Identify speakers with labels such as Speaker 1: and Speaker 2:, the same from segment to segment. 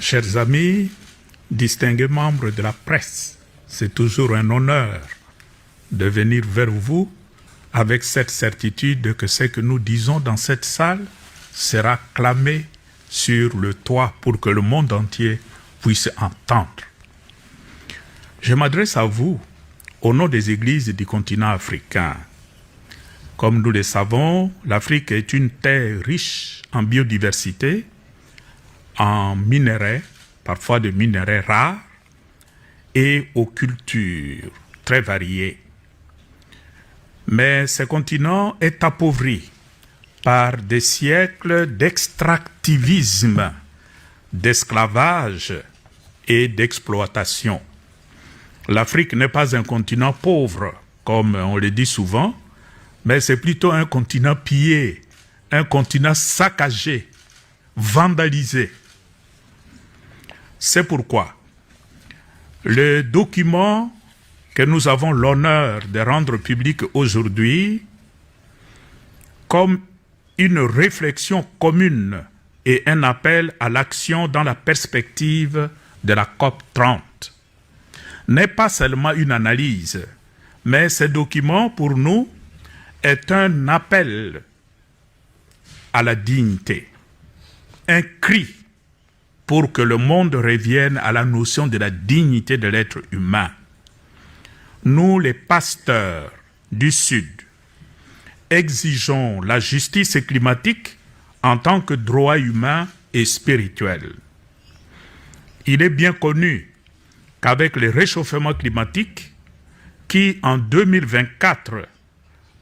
Speaker 1: Chers amis, distingués membres de la presse, c'est toujours un honneur de venir vers vous avec cette certitude que ce que nous disons dans cette salle sera clamé sur le toit pour que le monde entier puisse entendre. Je m'adresse à vous au nom des églises du continent africain. Comme nous le savons, l'Afrique est une terre riche en biodiversité, en minerais, parfois de minerais rares, et aux cultures très variées. Mais ce continent est appauvri par des siècles d'extractivisme, d'esclavage et d'exploitation. L'Afrique n'est pas un continent pauvre, comme on le dit souvent, mais c'est plutôt un continent pillé, un continent saccagé, vandalisé. C'est pourquoi le document que nous avons l'honneur de rendre public aujourd'hui, comme une réflexion commune et un appel à l'action dans la perspective de la COP 30, n'est pas seulement une analyse, mais ce document pour nous est un appel à la dignité, un cri pour que le monde revienne à la notion de la dignité de l'être humain. Nous, les pasteurs du Sud, exigeons la justice climatique en tant que droit humain et spirituel. Il est bien connu qu'avec le réchauffement climatique, qui en 2024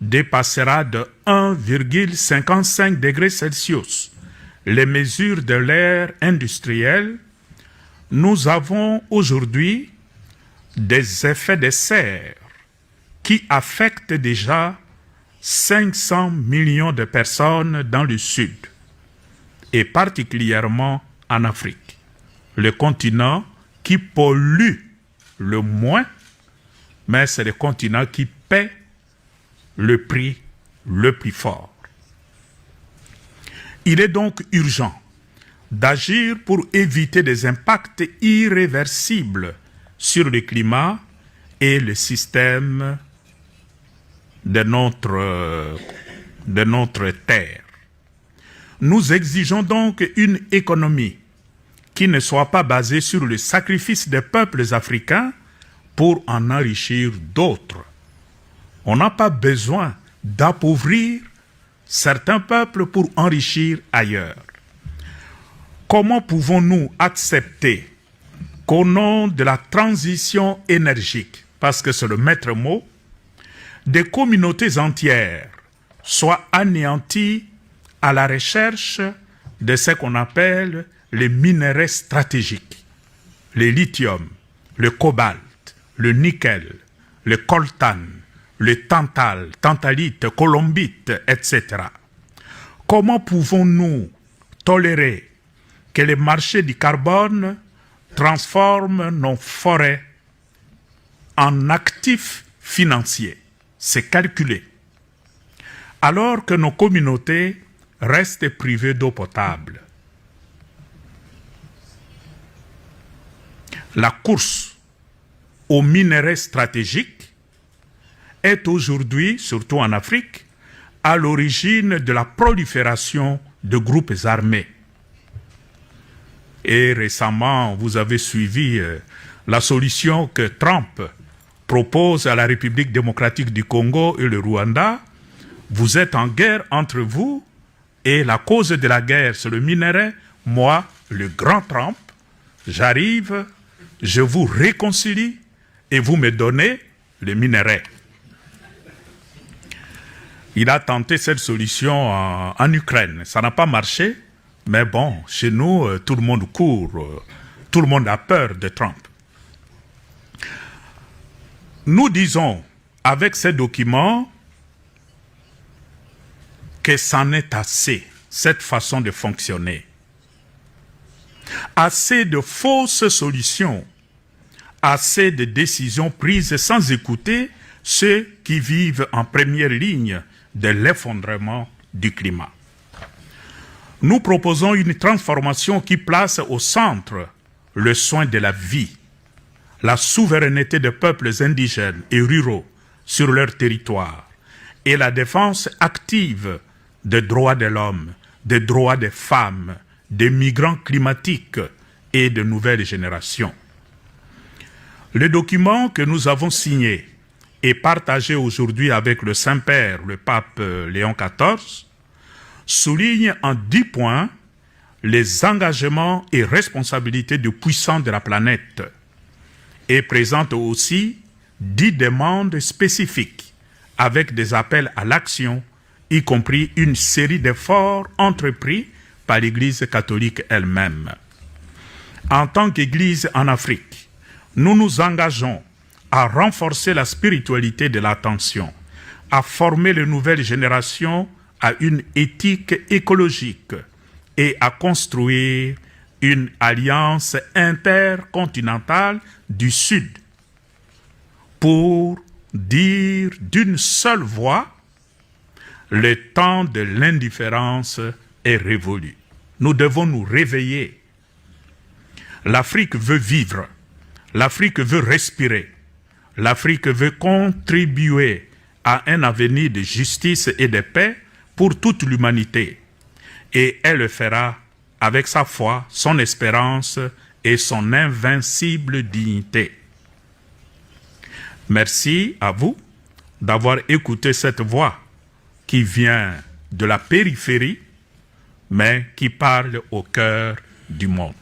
Speaker 1: dépassera de 1,55 degrés Celsius les mesures de l'ère industrielle, nous avons aujourd'hui des effets de serre qui affectent déjà 500 millions de personnes dans le Sud, et particulièrement en Afrique, le continent qui pollue le moins, mais c'est le continent qui paie le prix le plus fort. Il est donc urgent d'agir pour éviter des impacts irréversibles sur le climat et le système de notre terre. Nous exigeons donc une économie qui ne soit pas basée sur le sacrifice des peuples africains pour en enrichir d'autres. On n'a pas besoin d'appauvrir certains peuples pour enrichir ailleurs. Comment pouvons-nous accepter qu'au nom de la transition énergique, parce que c'est le maître mot, des communautés entières soient anéanties à la recherche de ce qu'on appelle les minerais stratégiques, le lithium, le cobalt, le nickel, le coltan, le tantal, tantalite, colombite, etc. Comment pouvons-nous tolérer que les marchés du carbone transforment nos forêts en actifs financiers? C'est calculé. Alors que nos communautés restent privées d'eau potable. La course aux minerais stratégiques est aujourd'hui, surtout en Afrique, à l'origine de la prolifération de groupes armés. Et récemment, vous avez suivi la solution que Trump propose à la République démocratique du Congo et le Rwanda. Vous êtes en guerre entre vous et la cause de la guerre, c'est le minerai. Moi, le grand Trump, j'arrive, je vous réconcilie et vous me donnez le minerai. Il a tenté cette solution en Ukraine. Ça n'a pas marché, mais bon, chez nous, tout le monde court, tout le monde a peur de Trump. Nous disons, avec ces documents, que c'en est assez, cette façon de fonctionner. Assez de fausses solutions, assez de décisions prises sans écouter ceux qui vivent en première ligne de l'effondrement du climat. Nous proposons une transformation qui place au centre le soin de la vie, la souveraineté des peuples indigènes et ruraux sur leur territoire et la défense active des droits de l'homme, des droits des femmes, des migrants climatiques et de nouvelles générations. Le document que nous avons signé et partagé aujourd'hui avec le Saint-Père, le pape Léon XIV, souligne en 10 points les engagements et responsabilités des puissants de la planète et présente aussi 10 demandes spécifiques avec des appels à l'action, y compris une série d'efforts entrepris par l'Église catholique elle-même. En tant qu'Église en Afrique, nous nous engageons à renforcer la spiritualité de l'attention, à former les nouvelles générations à une éthique écologique et à construire une alliance intercontinentale du Sud pour dire d'une seule voix: le temps de l'indifférence est révolu. Nous devons nous réveiller. L'Afrique veut vivre. L'Afrique veut respirer. L'Afrique veut contribuer à un avenir de justice et de paix pour toute l'humanité. Et elle le fera avec sa foi, son espérance et son invincible dignité. Merci à vous d'avoir écouté cette voix qui vient de la périphérie, mais qui parle au cœur du monde.